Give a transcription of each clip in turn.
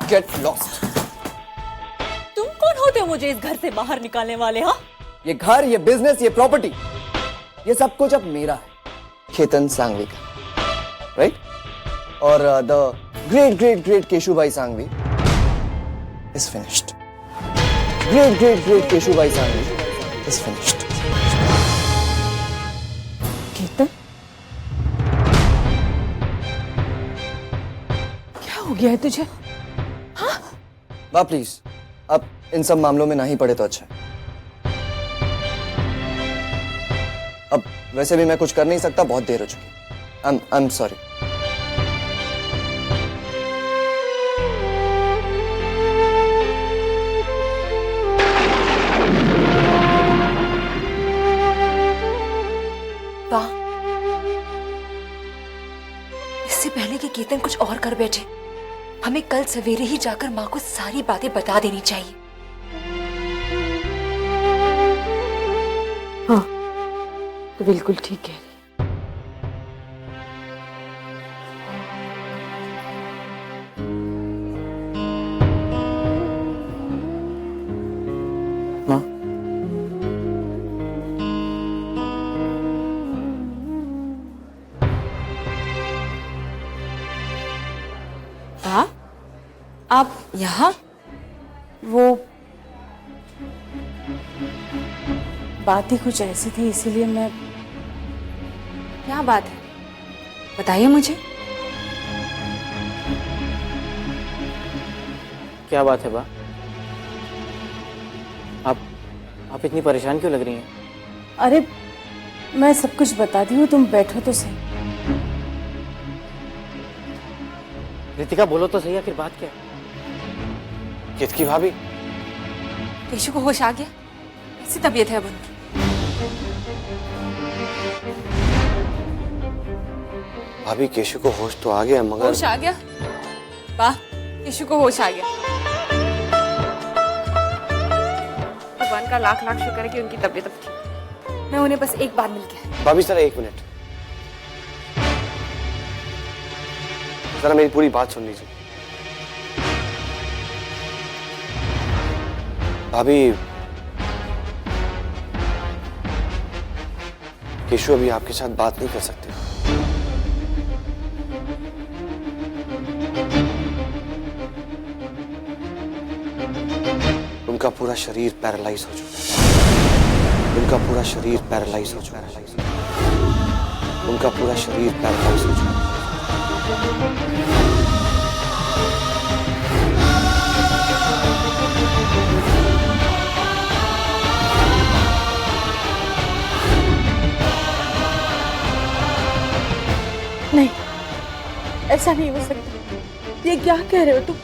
Get lost. तुम कौन होते हो मुझे इस घर से बाहर निकालने वाले? हाँ, ये घर, ये बिजनेस, ये प्रॉपर्टी, ये सब कुछ अब मेरा है, केतन सांघवी का, राइट? और the great great great Keshubhai Sanghavi is finished. Great great great Keshubhai Sanghavi is finished. Ketan, क्या हो गया है तुझे? वाह प्लीज, अब इन सब मामलों में ना ही पड़े तो अच्छा है। अब वैसे भी मैं कुछ कर नहीं सकता, बहुत देर हो चुकी। I am sorry. वाह, इससे पहले कि केतन कुछ और कर बैठे, हमें कल सवेरे ही जाकर माँ को सारी बातें बता देनी चाहिए। हाँ, तो बिल्कुल ठीक है। माँ, हाँ, आप यहाँ? वो बात ही कुछ ऐसी थी, इसीलिए मैं। क्या बात है, बताइए मुझे। क्या बात है बा? आप इतनी परेशान क्यों लग रही हैं? अरे, मैं सब कुछ बताती हूँ, तुम बैठो तो सही। रितिका, बोलो तो सही, आखिर बात क्या है? केतकी भाभी, केशु को होश आ गया? कैसी तबीयत है अब उनकी? भाभी केशु को होश तो आ गया, मगर होश आ गया? वाह, केशु को होश आ गया। भगवान का लाख लाख शुक्र है कि उनकी तबीयत अब ठीक। मैं उन्हें बस एक बार मिल के। भाभी जरा एक मिनट, जरा मेरी पूरी बात सुन लीजिए। भाभी, केशु अभी आपके साथ बात नहीं कर सकते। उनका पूरा शरीर पैरालाइज हो चुका है। उनका पूरा शरीर पैरालाइज हो चुका है। उनका पूरा शरीर पैरालाइज हो चुका है। नहीं, ऐसा नहीं हो सकता। ये क्या कह रहे हो तुम?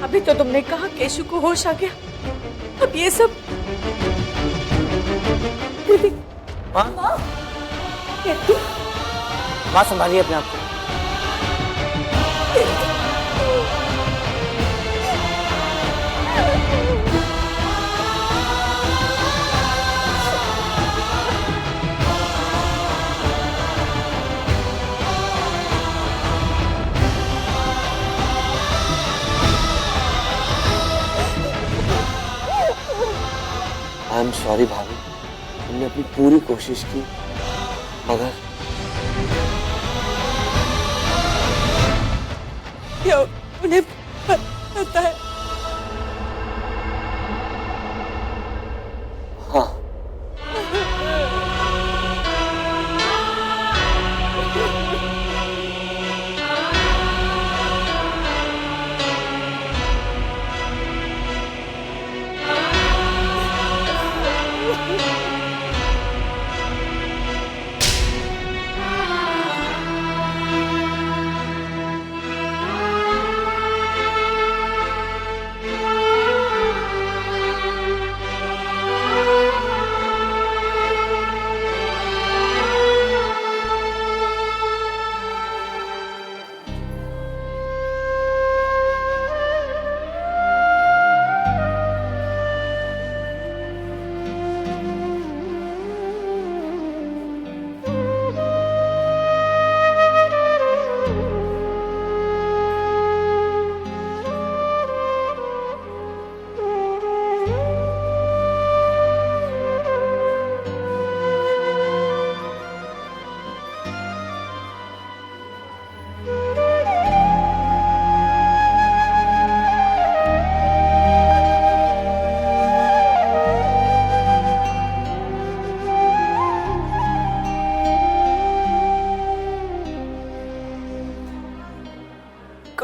अभी तो तुमने कहा केशु को होश आ गया, अब ये सब। माँ, केतकी, माँ संभालिए अपने आप को। आई एम सॉरी भाभी, हमने अपनी पूरी कोशिश की, मगर क्या उन्हें पता है? हाँ,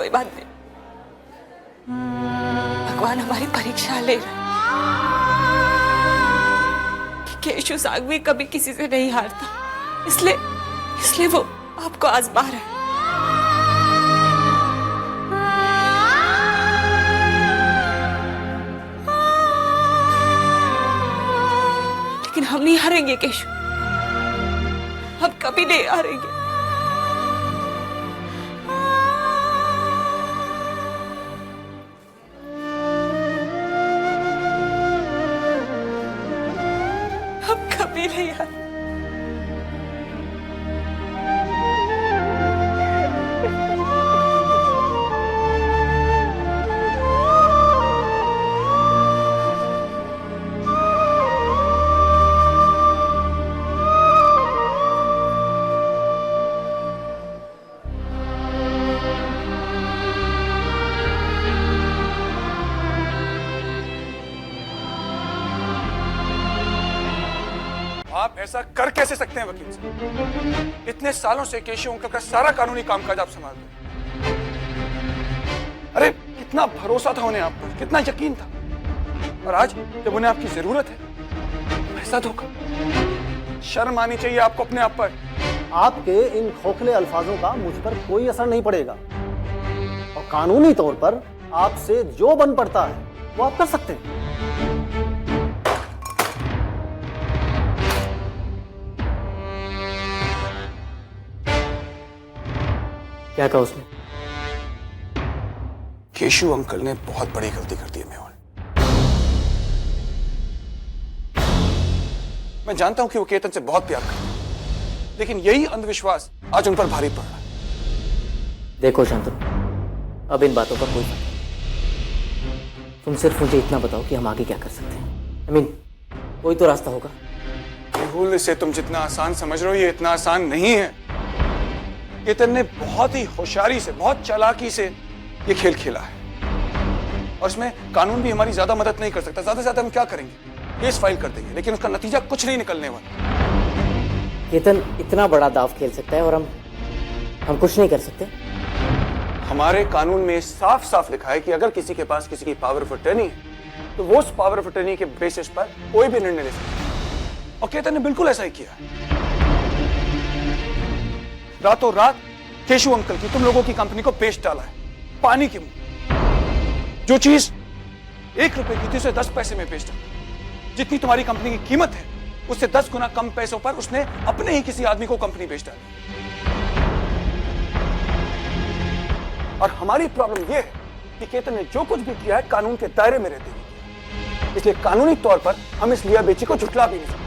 कोई बात नहीं, भगवान हमारी परीक्षा ले रहा है। केशु सागवी कभी किसी से नहीं हारता, इसलिए वो आपको आजमा रहा है। लेकिन हम नहीं हारेंगे केशु, हम कभी नहीं हारेंगे। हम कभी नहीं हारेंगे। आप ऐसा कर कैसे सकते हैं वकील साहब? इतने सालों से केशव अंकल का सारा कानूनी कामकाज आप संभालते हैं। अरे कितना भरोसा था उन्हें आप पर, कितना यकीन था, और आज जब उन्हें आपकी जरूरत है ऐसा धोखा। शर्म आनी चाहिए आपको अपने आप पर। आपके इन खोखले अल्फाजों का मुझ पर कोई असर नहीं पड़ेगा, और कानूनी तौर पर आपसे जो बन पड़ता है वो आप कर सकते हैं। क्या कहा उसने? केशव अंकल ने बहुत बड़ी गलती कर दी है मेहुल। मैं जानता हूं कि वो केतन से बहुत प्यार करते हैं, लेकिन यही अंधविश्वास आज उन पर भारी पड़ रहा है। देखो शांतनु, अब इन बातों का कोई फर्क नहीं। तुम सिर्फ मुझे इतना बताओ कि हम आगे क्या कर सकते हैं। कोई तो रास्ता होगा। मेहुल, इसे तुम जितना आसान समझ रहे हो ये इतना आसान नहीं है। केतन ने बहुत ही होशियारी से, बहुत चालाकी से ये खेल खेला है, और इसमें कानून भी हमारी ज्यादा मदद नहीं कर सकता। ज्यादा से ज्यादा हम क्या करेंगे, केस फाइल कर देंगे, लेकिन उसका नतीजा कुछ नहीं निकलने वाला। केतन इतना बड़ा दाव खेल सकता है और हम कुछ नहीं कर सकते। हमारे कानून में साफ साफ लिखा है कि अगर किसी के पास किसी की पावर ऑफ अटर्नी है तो वो उस पावर ऑफ अटर्नी के बेसिस पर कोई भी निर्णय ले सकता है, और केतन ने बिल्कुल ऐसा ही किया है। रातों रात केशव अंकल की तुम लोगों की कंपनी को बेच डाला है, पानी के मुंह। जो चीज 1 रुपए की थी उसे 10 पैसे में बेच डाला। जितनी तुम्हारी कंपनी की कीमत है उससे 10 गुना कम पैसों पर उसने अपने ही किसी आदमी को कंपनी बेच डाली। और हमारी प्रॉब्लम यह है कि केतन ने जो कुछ भी किया है कानून के दायरे में रहते हुए, इसलिए कानूनी तौर पर हम इस लिया बेची को झुठला भी नहीं सकते।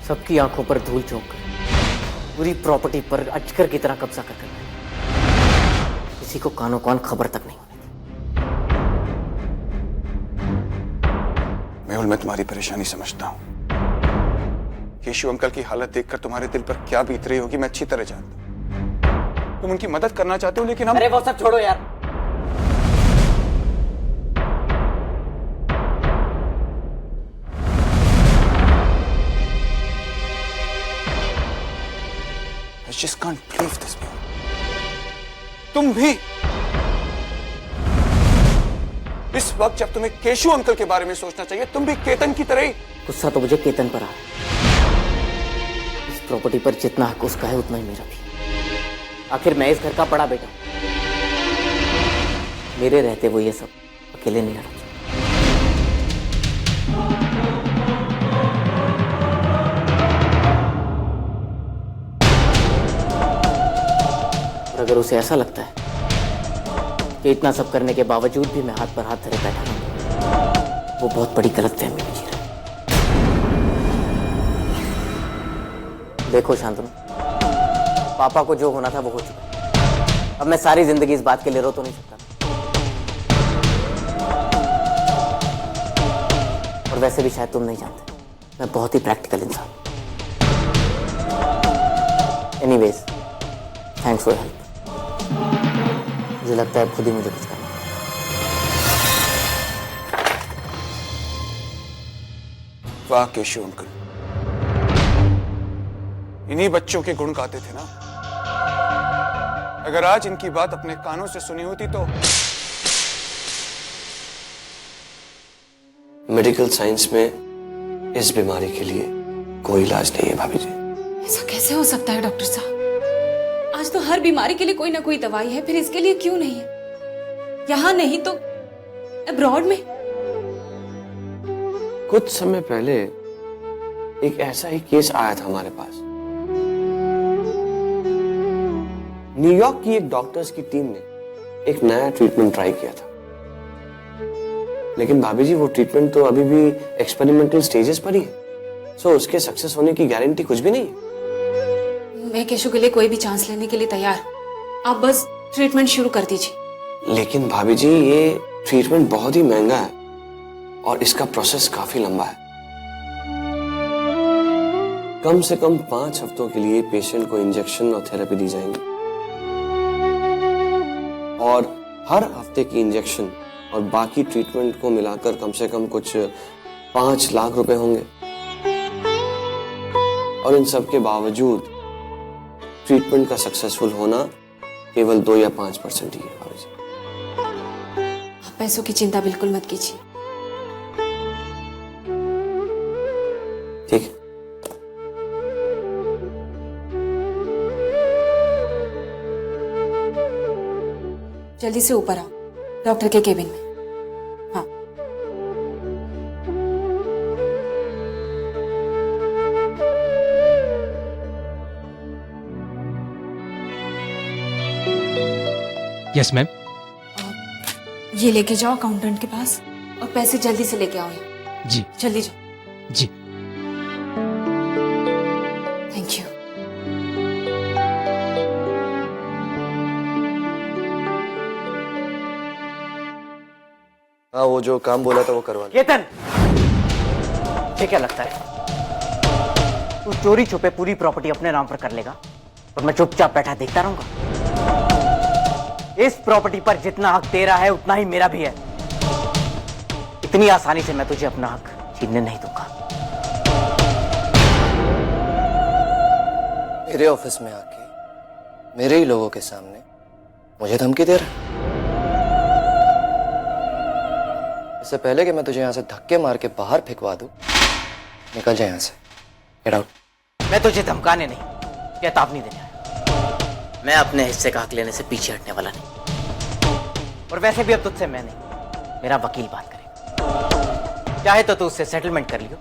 सबकी आंखों पर धूल झोंक कर पूरी प्रॉपर्टी पर अजगर की तरह कब्जा कर किसी को कानो कान खबर तक नहीं होनी थी। मेहुल, मैं तुम्हारी परेशानी समझता हूं। केशव अंकल की हालत देखकर तुम्हारे दिल पर क्या बीत रही होगी मैं अच्छी तरह जानता हूं। तुम उनकी मदद करना चाहते हो, लेकिन हम... अरे वो सब छोड़ो यार। I just can't believe this, man. तुम भी इस वक्त जब तुम्हें केशव अंकल के बारे में सोचना चाहिए, तुम भी केतन की तरह ही... गुस्सा तो मुझे केतन पर आ रहा है। इस प्रॉपर्टी पर जितना हक उसका है उतना ही मेरा भी। आखिर मैं इस घर का बड़ा बेटा हूं। मेरे रहते वो ये सब अकेले नहीं लड़ा। अगर उसे ऐसा लगता है कि इतना सब करने के बावजूद भी मैं हाथ पर हाथ धरे बैठा हूं, वो बहुत बड़ी गलतफहमी में जी रहा है। देखो शांतनु, पापा को जो होना था वो हो चुका। अब मैं सारी जिंदगी इस बात के लिए रो तो नहीं सकता, और वैसे भी शायद तुम नहीं जानते, मैं बहुत ही प्रैक्टिकल इंसान। Anyways, thanks for help. मुझे लगता है खुद ही मुझे कुछ करना है। वाह केशव अंकल, इन्हीं बच्चों के गुण गाते थे ना। अगर आज इनकी बात अपने कानों से सुनी होती तो मेडिकल साइंस में इस बीमारी के लिए कोई इलाज नहीं है भाभी जी। ऐसा कैसे हो सकता है डॉक्टर साहब? आज तो हर बीमारी के लिए कोई ना कोई दवाई है, फिर इसके लिए क्यों नहीं है? यहाँ नहीं तो अब्रॉड में। कुछ समय पहले एक ऐसा ही केस आया था हमारे पास। न्यूयॉर्क की एक डॉक्टर्स की टीम ने एक नया ट्रीटमेंट ट्राई किया था, लेकिन भाभी जी वो ट्रीटमेंट तो अभी भी एक्सपेरिमेंटल स्टेजेस पर ही है, सो उसके सक्सेस होने की गारंटी कुछ भी नहीं है। मैं केशु के लिए कोई भी चांस लेने के लिए तैयार हूँ, आप बस ट्रीटमेंट शुरू कर दीजिए। लेकिन भाभी जी ये ट्रीटमेंट बहुत ही महंगा है और इसका प्रोसेस काफी लंबा है। कम से कम 5 हफ्तों के लिए पेशेंट को इंजेक्शन और थेरेपी दी जाएंगी और हर हफ्ते की इंजेक्शन और बाकी ट्रीटमेंट को मिलाकर कम से कम कुछ 5 लाख रुपए होंगे। और इन सब के बावजूद ट्रीटमेंट का सक्सेसफुल होना केवल 2 या 5% ही है भाभी जी। आप पैसों की चिंता बिल्कुल मत कीजिए। ठीक है। जल्दी से ऊपर आओ, डॉक्टर के केबिन में। हाँ। Yes ma'am. ये लेके जाओ अकाउंटेंट के पास और पैसे जल्दी से लेके आओ यहाँ। जी जल्दी जाओ। जी। Thank you. हाँ, वो जो काम बोला था वो करवा लो। केतन, ये क्या लगता है तू चोरी छुपे पूरी प्रॉपर्टी अपने नाम पर कर लेगा और मैं चुपचाप बैठा देखता रहूंगा? इस प्रॉपर्टी पर जितना हक तेरा है उतना ही मेरा भी है। इतनी आसानी से मैं तुझे अपना हक छीनने नहीं दूंगा। मेरे ऑफिस में आके मेरे ही लोगों के सामने मुझे धमकी दे रहा है। इससे पहले कि मैं तुझे यहां से धक्के मार के बाहर फेंकवा दूं, निकल जाए यहां से। Get out. मैं तुझे धमकाने नहीं, चेतावनी देने आया। मैं अपने हिस्से का हक लेने से पीछे हटने वाला नहीं। और वैसे भी अब तुझसे मैं नहीं, मेरा वकील बात करेगा। चाहे तो तू उससे सेटलमेंट कर लियो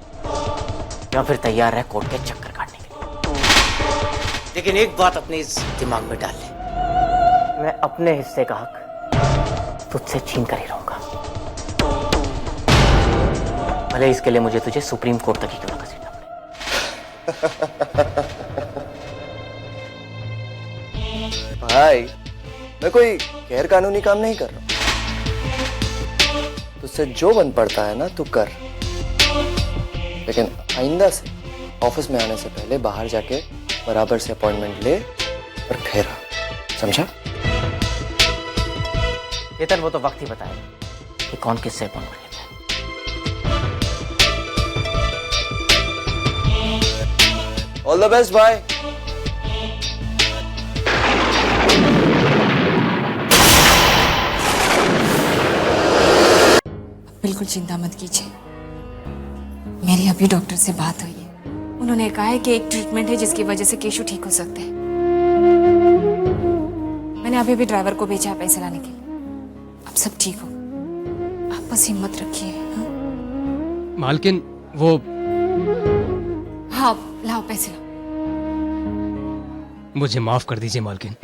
या फिर तैयार है कोर्ट के चक्कर काटने के लिए। लेकिन एक बात अपने इस दिमाग में डाल ले, मैं अपने हिस्से का हक तुझसे छीन कर ही रहूंगा, भले इसके लिए मुझे तुझे सुप्रीम कोर्ट तक ही क्यों ना घसीटना पड़े। भाई, मैं कोई गैर कानूनी काम नहीं कर रहा। तुझसे जो बन पड़ता है ना तू कर, लेकिन आइंदा से ऑफिस में आने से पहले बाहर जाके बराबर से अपॉइंटमेंट ले और फिर आ। समझा? केतन, वो तो वक्त ही बताएगा कि कौन किससे अपॉइंटमेंट लेता है। ऑल द बेस्ट भाई। बिल्कुल चिंता मत कीजिए, मेरी अभी डॉक्टर से बात हुई है। उन्होंने कहा है कि एक ट्रीटमेंट है जिसकी वजह से केशु ठीक हो सकते हैं। मैंने अभी भी ड्राइवर को भेजा है पैसे लाने के लिए। अब सब ठीक हो, आप बस हिम्मत रखिए। हाँ? मालकिन वो हाँ, लाओ पैसे लाओ। मुझे माफ कर दीजिए मालकिन,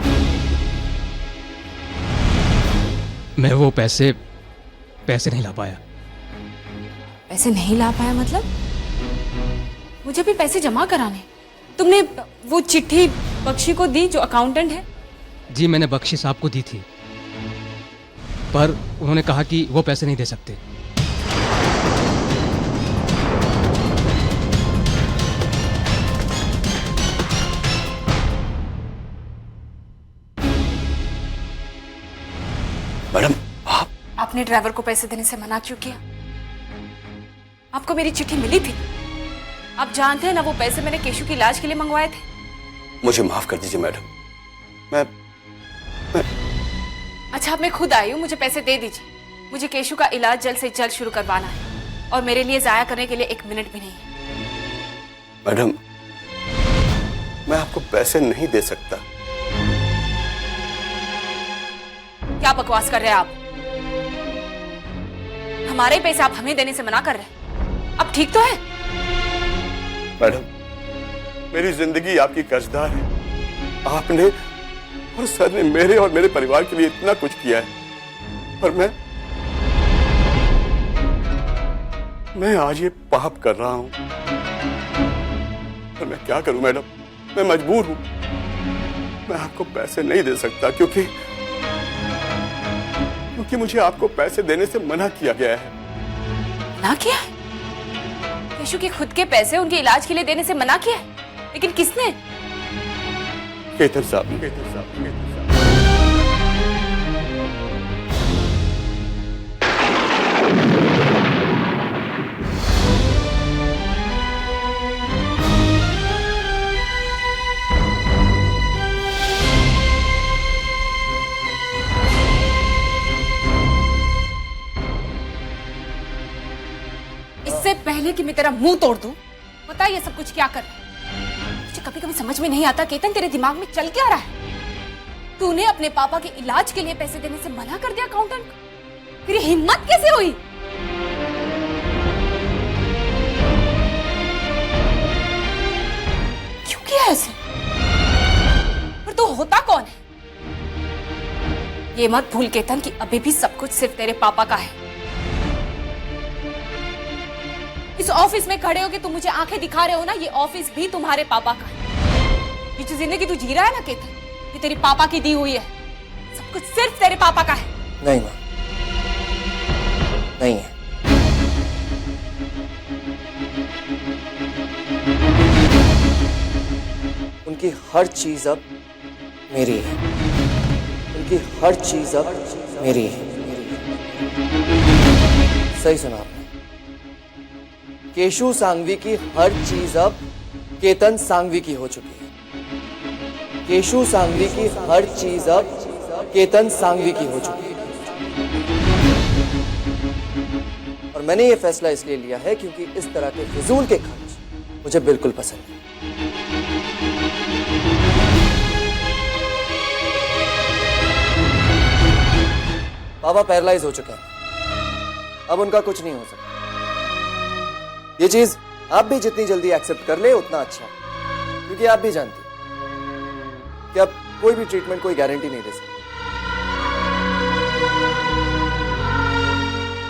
मैं वो पैसे नहीं ला पाया। पैसे नहीं ला पाया मतलब? मुझे भी पैसे जमा कराने। तुमने वो चिट्ठी बख्शी को दी जो अकाउंटेंट है? जी मैंने बख्शी साहब को दी थी, पर उन्होंने कहा कि वो पैसे नहीं दे सकते। मैडम, आपने ड्राइवर को पैसे देने से मना क्यों किया? आपको मेरी चिट्ठी मिली थी। आप जानते हैं ना वो पैसे मैंने केशु की इलाज के लिए मंगवाए थे। मुझे माफ कर दीजिए मैडम, अच्छा अब मैं खुद आई हूँ, मुझे पैसे दे दीजिए। मुझे केशु का इलाज जल्द से जल्द शुरू करवाना है और मेरे लिए जाया करने के लिए 1 मिनट भी नहीं है। मैडम, मैं आपको पैसे नहीं दे सकता। क्या बकवास कर रहे हैं आप? हमारे पैसे आप हमें देने से मना कर रहे हैं। अब ठीक तो है? मैडम, मेरी जिंदगी आपकी कर्जदार है। आपने और सर ने मेरे और मेरे परिवार के लिए इतना कुछ किया है, और मैं आज ये पाप कर रहा हूं। और मैं क्या करूं मैडम, मैं मजबूर हूं। मैं आपको पैसे नहीं दे सकता क्योंकि मुझे आपको पैसे देने से मना किया गया है। मना किया है? केशु के खुद के पैसे उनके इलाज के लिए देने से मना किया है? लेकिन किसने? केतन साहब, केतन साहब, केतन साहब। इससे पहले कि मैं तेरा मुंह तोड़ दूं, बता ये सब कुछ क्या कर रहा है? मुझे कभी कभी समझ में नहीं आता केतन, तेरे दिमाग में चल क्या रहा है? तूने अपने पापा के इलाज के लिए पैसे देने से मना कर दिया अकाउंटेंट को? तेरी हिम्मत कैसे हुई? क्यों किया ऐसे? पर तू होता कौन है? ये मत भूल केतन कि अभी भी सब कुछ सिर्फ तेरे पापा का है। इस ऑफिस में खड़े होके तुम मुझे आंखें दिखा रहे हो ना, ये ऑफिस भी तुम्हारे पापा का है। ये जो जिंदगी तू जी रहा है ना केतन, ये तेरे पापा की दी हुई है। सब कुछ सिर्फ तेरे पापा का है। नहीं मां, नहीं है। उनकी हर चीज अब मेरी है। उनकी हर चीज अब मेरी है। सही सुना आपने। केशु सांघवी की हर चीज अब केतन सांघवी की हो चुकी है। केशु सांघवी की हर चीज अब केतन सांघवी की हो चुकी है। और मैंने ये फैसला इसलिए लिया है क्योंकि इस तरह के फिजूल के खर्च मुझे बिल्कुल पसंद नहीं। पापा पैरालाइज हो चुके हैं, अब उनका कुछ नहीं हो सकता। ये चीज आप भी जितनी जल्दी एक्सेप्ट कर ले उतना अच्छा, क्योंकि आप भी जानती कि अब कोई भी ट्रीटमेंट कोई गारंटी नहीं दे सकती,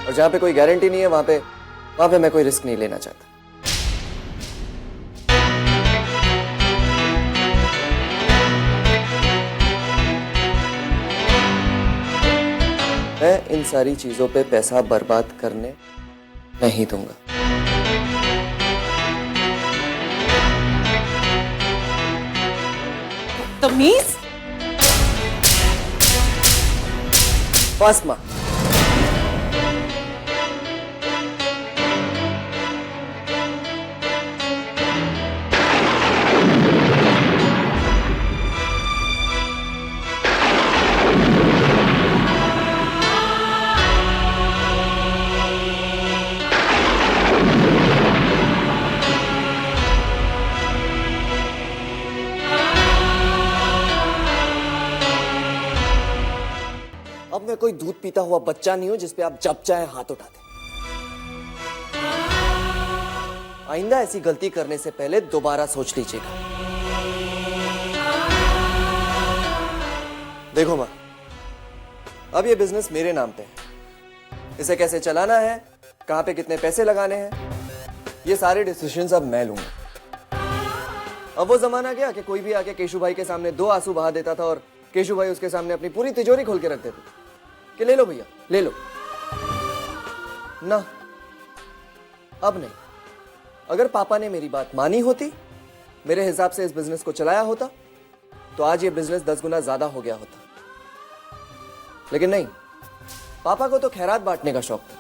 और जहां पे कोई गारंटी नहीं है वहां पे मैं कोई रिस्क नहीं लेना चाहता। मैं इन सारी चीजों पे पैसा बर्बाद करने नहीं दूंगा। तमीज? फर्स्ट मां, मैं कोई दूध पीता हुआ बच्चा नहीं हूं जिसपे आप जब चाहे हाथ उठाते। आइंदा ऐसी गलती करने से पहले दोबारा सोच लीजिएगा। देखो मां, अब ये बिजनेस मेरे नाम पे है। इसे कैसे चलाना है, कहां पे कितने पैसे लगाने हैं, ये सारे डिसीजंस अब मैं लूंगा। अब वो जमाना गया कि कोई भी आके केशु भाई के सामने 2 आंसू बहा देता था और केशु भाई उसके सामने अपनी पूरी तिजोरी खोल के रख देते थे कि ले लो भैया ले लो। ना, अब नहीं। अगर पापा ने मेरी बात मानी होती, मेरे हिसाब से इस बिजनेस को चलाया होता, तो आज ये बिजनेस 10 गुना ज्यादा हो गया होता। लेकिन नहीं, पापा को तो खैरात बांटने का शौक था।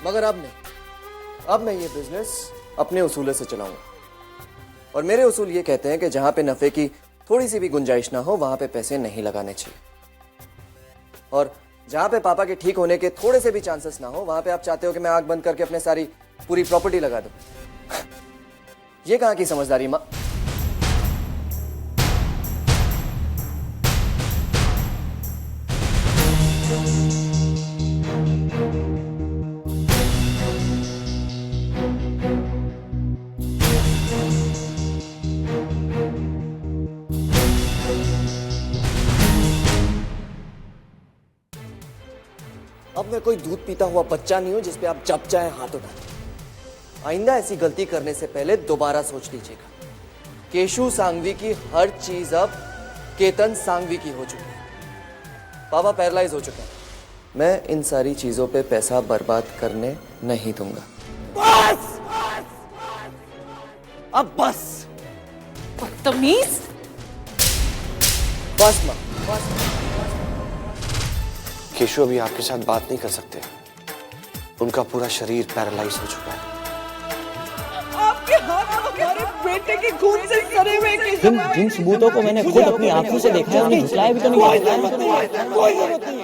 मगर अब नहीं, अब मैं ये बिजनेस अपने उसूलों से चलाऊंगा और मेरे उसूल ये कहते हैं कि जहां पे नफे की थोड़ी सी भी गुंजाइश ना हो वहां पे पैसे नहीं लगाने चाहिए, और जहां पे पापा के ठीक होने के थोड़े से भी चांसेस ना हो वहां पे आप चाहते हो कि मैं आंख बंद करके अपने सारी पूरी प्रॉपर्टी लगा दूं। ये कहां की समझदारी मां? अब मैं कोई दूध पीता हुआ बच्चा नहीं हूं जिसपे आप जब चाहे हाथ उठाएं। आइंदा ऐसी गलती करने से पहले दोबारा सोच लीजिएगा। केशु सांघवी की हर चीज अब केतन सांघवी की हो चुकी है। पापा पैरालाइज हो चुके हैं। मैं इन सारी चीजों पे पैसा बर्बाद करने नहीं दूंगा। बस अब बस। बदतमीज। बस मां, बस। केशु अभी आपके साथ बात नहीं कर सकते, उनका पूरा शरीर पैरालाइज हो चुका है। आपके हाथ हमारे बेटे के खून से सने हुए जिन सबूतों को मैंने खुद अपनी आंखों से देखा है उन्हें झुटलाया भी तो नहीं। कोई जरूरत नहीं,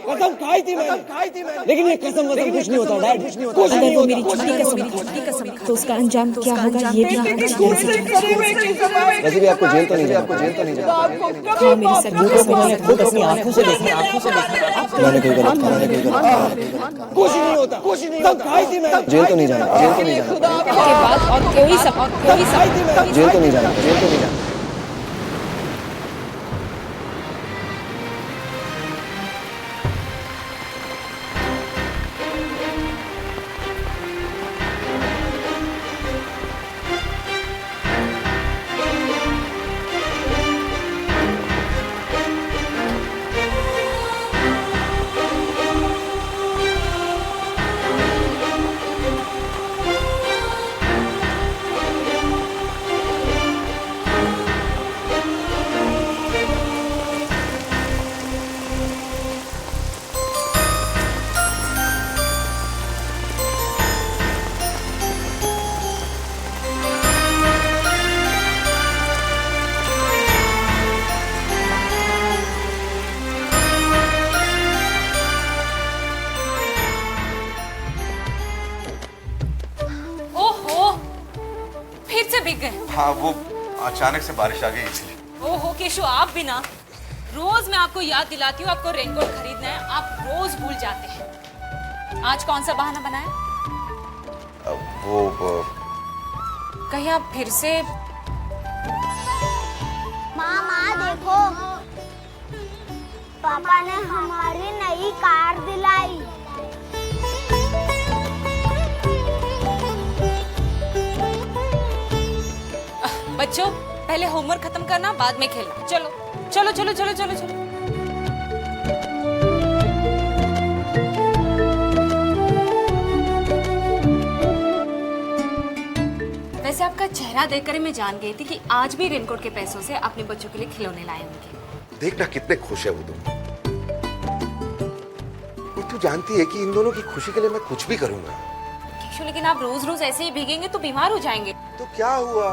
कसम खाई थी मैंने, लेकिन ये कसम कुछ नहीं होता डैड, कुछ नहीं होता। अगर वो मेरी झूठी कसम तो उसका अंजाम क्या होगा ये भी वैसे भी आपको जेल तो नहीं जाना, हाँ मेरी सबूतों को मैंने खुद अपनी आंखों से देखा, मैंने कोई गलत कहा, मैंने कोई गलत कुछ नहीं होता, कुछ नहीं होता। खाई थी मैंने, जेल तो नहीं जाना, जेल तो नहीं जाना, के बाद और कोई सब जेल तो नहीं जाना, जेल तो नहीं जाना। हाँ वो अचानक से बारिश आ गई इसलिए। ओहो केशु, आप भी ना, रोज मैं आपको याद दिलाती हूँ आपको रेनकोट खरीदना है, आप रोज भूल जाते हैं। आज कौन सा बहाना बनाया? वो कहीं आप फिर से? मामा देखो, पापा ने हमारी नई कार दिलाई। बच्चों पहले होमवर्क खत्म करना, बाद में खेलना। चलो चलो चलो चलो चलो चलो। वैसे आपका चेहरा देखकर ही मैं जान गई थी कि आज भी रेनकोट के पैसों से अपने बच्चों के लिए खिलौने लाए होंगे। देखना कितने खुश है वो तुम। तू जानती है कि इन दोनों की खुशी के लिए मैं कुछ भी करूंगा। केशु, लेकिन आप रोज रोज ऐसे ही भीगेंगे तो बीमार हो जाएंगे। तो क्या हुआ,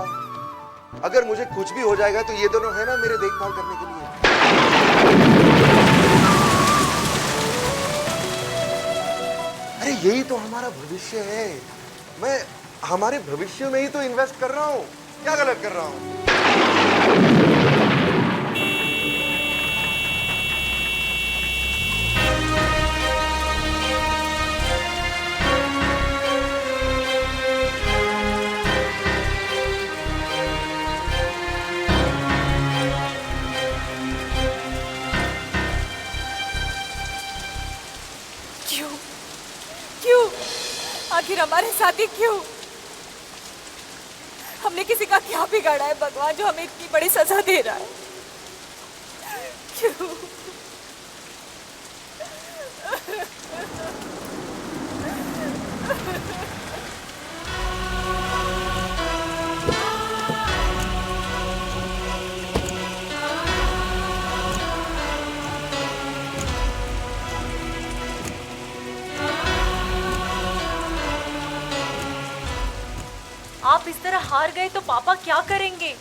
अगर मुझे कुछ भी हो जाएगा तो ये दोनों है ना मेरे देखभाल करने के लिए। अरे यही तो हमारा भविष्य है। मैं हमारे भविष्य में ही तो इन्वेस्ट कर रहा हूँ, क्या गलत कर रहा हूँ? आखिर हमारे साथ ही क्यों? हमने किसी का क्या बिगाड़ा है भगवान जो हमें इतनी बड़ी सजा दे रहा है? क्यों? आप आप इस तरह हार गए तो पापा क्या करेंगे?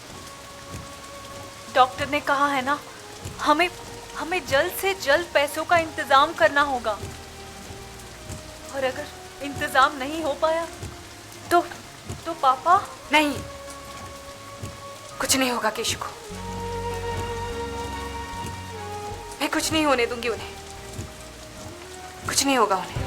डॉक्टर ने कहा है ना, हमें जल्द से जल्द पैसों का इंतजाम करना होगा, और अगर इंतजाम नहीं हो पाया तो पापा। नहीं, कुछ नहीं होगा केशु को। मैं कुछ नहीं होने दूंगी उन्हें, कुछ नहीं होगा उन्हें।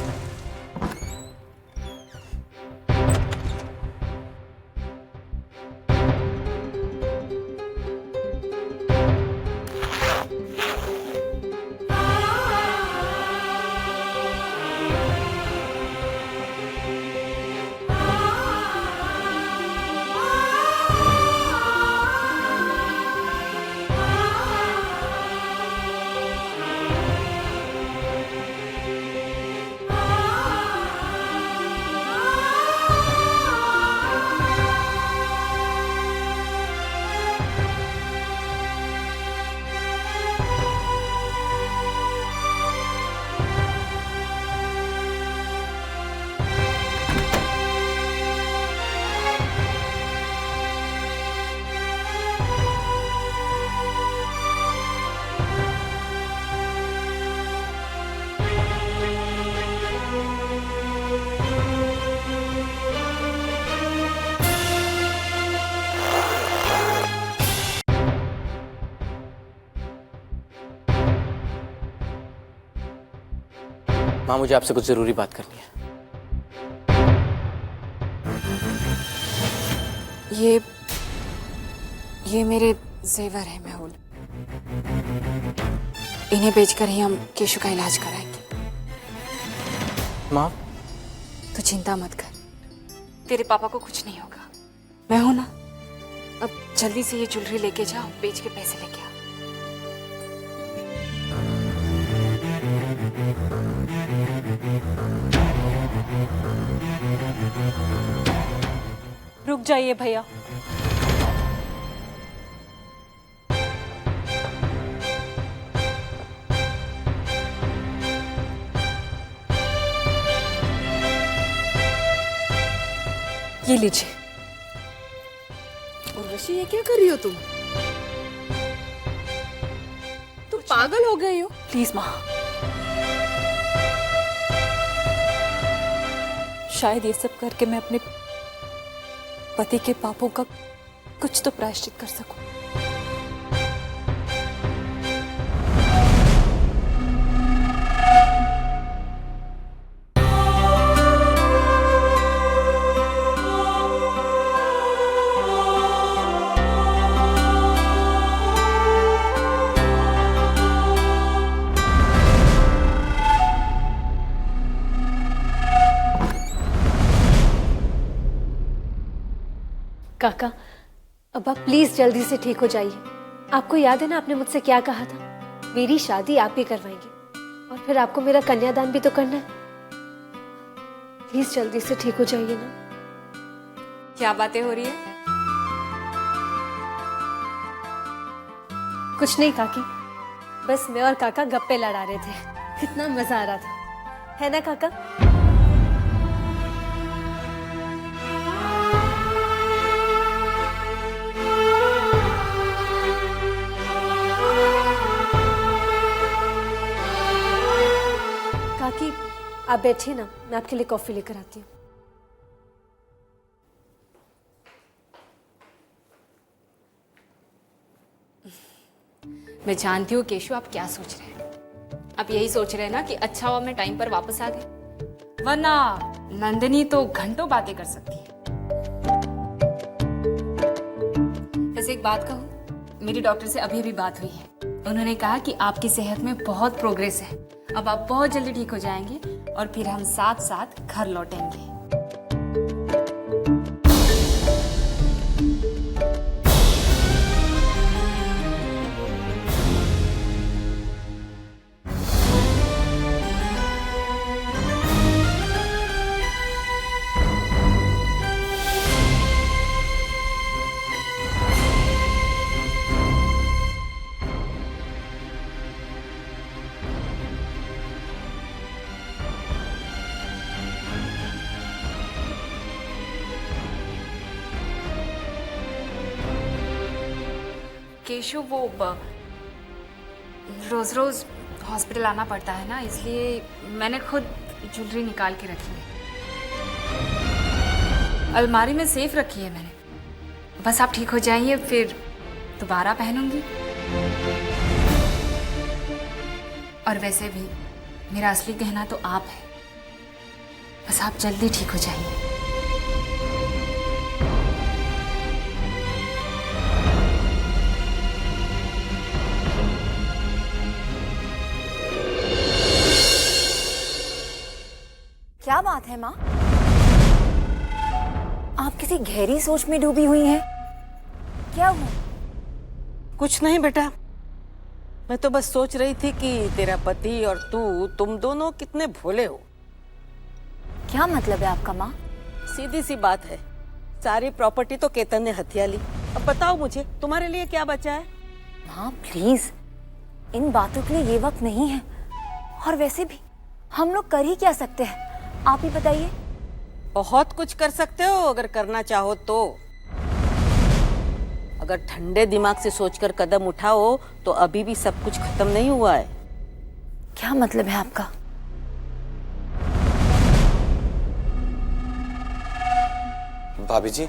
माँ, मुझे आपसे कुछ जरूरी बात करनी है। ये मेरे जेवर है मेहुल। इन्हें बेचकर ही हम केशु का इलाज कराएंगे। माँ, तू चिंता मत कर, तेरे पापा को कुछ नहीं होगा। मैं हूं ना। अब जल्दी से ये ज्वेलरी लेके जाओ, बेच के पैसे लेके आओ। रुक जाइए भैया। ये लीजिए। उर्वशी, ये क्या कर रही हो तुम? तुम पागल हो गई हो? प्लीज माँ। शायद ये सब करके मैं अपने पति के पापों का कुछ तो प्रायश्चित कर सकूं। काका, अब आप प्लीज जल्दी से ठीक हो जाइए। आपको याद है ना आपने मुझसे क्या कहा था? मेरी शादी आप ही करवाएंगे और फिर आपको मेरा कन्यादान भी तो करना है। प्लीज जल्दी से ठीक हो जाइए ना। क्या बातें हो रही है? कुछ नहीं काकी, बस मैं और काका गप्पे लड़ा रहे थे। कितना मजा आ रहा था, है ना काका? काकी, आप बैठिए ना, मैं आपके लिए कॉफी लेकर आती हूँ। मैं जानती हूँ केशु, आप क्या सोच रहे हैं। आप यही सोच रहे हैं ना कि अच्छा हुआ मैं टाइम पर वापस आ गई, वरना नंदिनी तो घंटों बातें कर सकती है। वैसे एक बात कहूँ, मेरी डॉक्टर से अभी भी बात हुई है। उन्होंने कहा कि आपकी सेहत में बहुत प्रोग्रेस है। अब आप बहुत जल्दी ठीक हो जाएंगे और फिर हम साथ साथ घर लौटेंगे। केशु वो रोज रोज हॉस्पिटल आना पड़ता है ना, इसलिए मैंने खुद ज्वेलरी निकाल के रखी है। अलमारी में सेफ रखी है मैंने। बस आप ठीक हो जाइए फिर दोबारा पहनूंगी। और वैसे भी मेरा असली गहना तो आप है, बस आप जल्दी ठीक हो जाइए। क्या बात है माँ? आप किसी गहरी सोच में डूबी हुई हैं। क्या हुआ? कुछ नहीं बेटा, मैं तो बस सोच रही थी कि तेरा पति और तुम दोनों कितने भोले हो। क्या मतलब है आपका माँ? सीधी सी बात है, सारी प्रॉपर्टी तो केतन ने हथिया ली। अब बताओ मुझे, तुम्हारे लिए क्या बचा है? माँ प्लीज, इन बातों के लिए ये वक्त नहीं है। और वैसे भी हम लोग कर ही क्या सकते हैं, आप ही बताइए। बहुत कुछ कर सकते हो अगर करना चाहो तो। अगर ठंडे दिमाग से सोचकर कदम उठाओ तो अभी भी सब कुछ खत्म नहीं हुआ है। क्या मतलब है आपका? भाभी जी,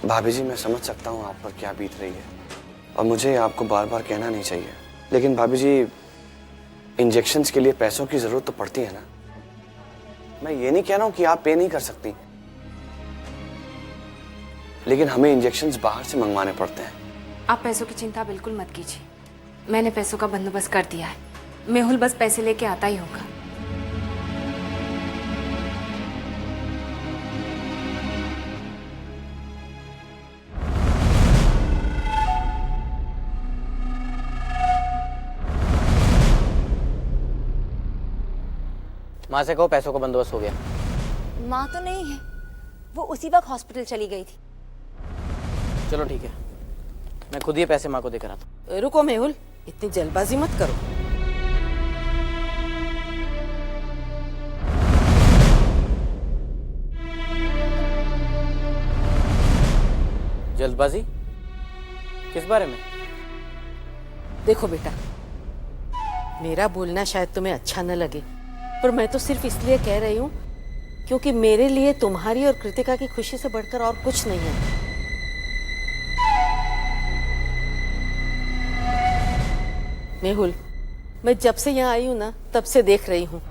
भाभी जी मैं समझ सकता हूँ आप पर क्या बीत रही है और मुझे आपको बार बार कहना नहीं चाहिए, लेकिन भाभी जी इंजेक्शंस के लिए पैसों की जरूरत तो पड़ती है ना। मैं ये नहीं कह रहा हूं कि आप पे नहीं कर सकती, लेकिन हमें इंजेक्शंस बाहर से मंगवाने पड़ते हैं। आप पैसों की चिंता बिल्कुल मत कीजिए, मैंने पैसों का बंदोबस्त कर दिया है। मेहुल बस पैसे लेके आता ही होगा। माँ से कहो पैसों का बंदोबस्त हो गया। माँ तो नहीं है, वो उसी वक्त हॉस्पिटल चली गई थी। चलो ठीक है, मैं खुद ही पैसे माँ को देकर आता हूँ। रुको मेहुल, इतनी जल्दबाजी मत करो। जल्दबाजी किस बारे में? देखो बेटा, मेरा बोलना शायद तुम्हें अच्छा न लगे, पर मैं तो सिर्फ इसलिए कह रही हूँ क्योंकि मेरे लिए तुम्हारी और कृतिका की खुशी से बढ़कर और कुछ नहीं है। मेहुल, मैं जब से यहाँ आई हूँ ना, तब से देख रही हूँ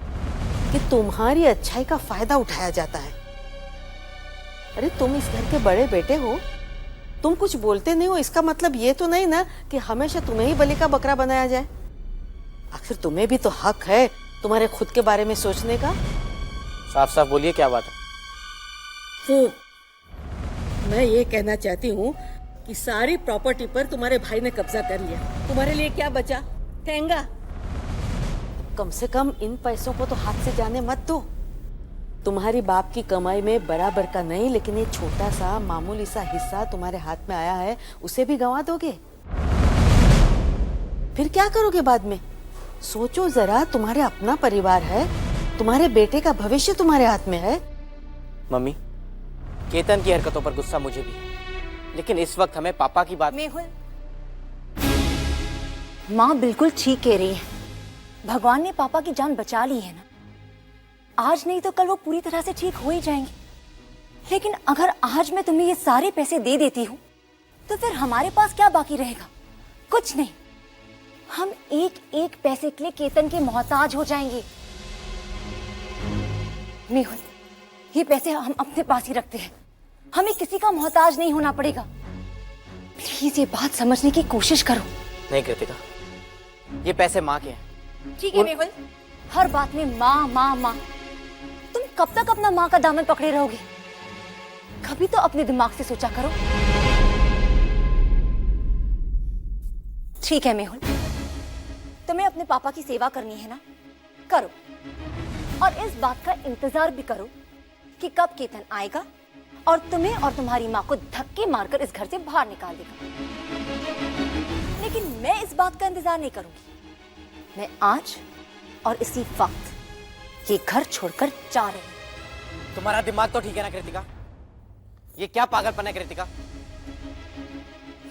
कि तुम्हारी अच्छाई का फायदा उठाया जाता है। अरे तुम इस घर के बड़े बेटे हो, तुम कुछ बोलते नहीं हो, इसका मतलब ये तो नहीं ना कि हमेशा तुम्हें ही बलि का बकरा बनाया जाए। आखिर तुम्हें भी तो हक है तुम्हारे खुद के बारे में सोचने का। साफ साफ बोलिए क्या बात है? वो मैं ये कहना चाहती हूँ कि सारी प्रॉपर्टी पर तुम्हारे भाई ने कब्जा कर लिया, तुम्हारे लिए क्या बचा? ठेंगा। कम से कम इन पैसों को तो हाथ से जाने मत दो। तुम्हारी बाप की कमाई में बराबर का नहीं, लेकिन ये छोटा सा मामूली सा हिस्सा तुम्हारे हाथ में आया है, उसे भी गंवा दोगे? फिर क्या करोगे बाद में? सोचो जरा, तुम्हारे अपना परिवार है, तुम्हारे बेटे का भविष्य तुम्हारे हाथ में है। मम्मी, केतन की हरकतों पर गुस्सा मुझे भी है, लेकिन इस वक्त हमें पापा की बात। मेहुल, माँ बिल्कुल ठीक कह रही है। भगवान ने पापा की जान बचा ली है ना, आज नहीं तो कल वो पूरी तरह से ठीक हो ही जाएंगे। लेकिन अगर आज मैं तुम्हें ये सारे पैसे दे देती हूँ तो फिर हमारे पास क्या बाकी रहेगा? कुछ नहीं। हम एक एक पैसे के लिए केतन के मोहताज हो जाएंगे। मेहुल, ये पैसे हम अपने पास ही रखते हैं, हमें किसी का मोहताज नहीं होना पड़ेगा। प्लीज ये बात समझने की कोशिश करो। नहीं कृतिका, ये पैसे माँ के हैं। ठीक है मेहुल, हर बात में माँ माँ माँ। तुम कब तक अपना माँ का दामन पकड़े रहोगे? कभी तो अपने दिमाग से सोचा करो। ठीक है मेहुल, तुम्हें अपने पापा की सेवा करनी है ना, करो। और इस बात का इंतजार भी करो कि कब केतन आएगा और तुम्हें और तुम्हारी माँ को धक्के मारकर इस घर से बाहर निकाल देगा। लेकिन मैं इस बात का इंतजार नहीं करूंगी। मैं आज और इसी वक्त ये घर छोड़कर जा रही हूँ। तुम्हारा दिमाग तो ठीक है ना कृतिका? ये क्या पागलपन है कृतिका?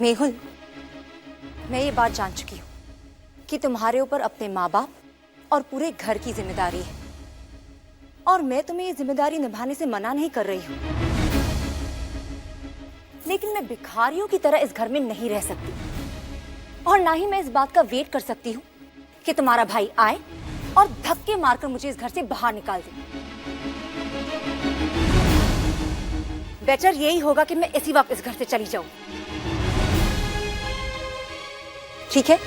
मेहुल, मैं ये बात जान चुकी हूँ कि तुम्हारे ऊपर अपने माँ बाप और पूरे घर की जिम्मेदारी है, और मैं तुम्हें ये जिम्मेदारी निभाने से मना नहीं कर रही हूँ, लेकिन मैं भिखारियों की तरह इस घर में नहीं रह सकती, और ना ही मैं इस बात का वेट कर सकती हूँ कि तुम्हारा भाई आए और धक्के मारकर मुझे इस घर से बाहर निकाल दे। बेटर यही होगा कि मैं इसी वक्त इस घर से चली जाऊं। ठीक है?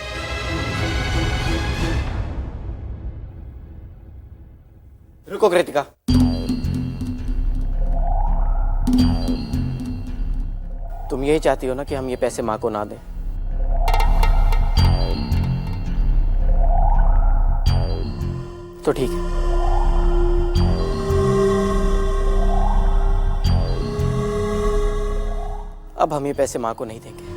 रुको कृतिका, तुम यही चाहती हो ना कि हम ये पैसे माँ को ना दें? तो ठीक है, अब हम ये पैसे माँ को नहीं देंगे।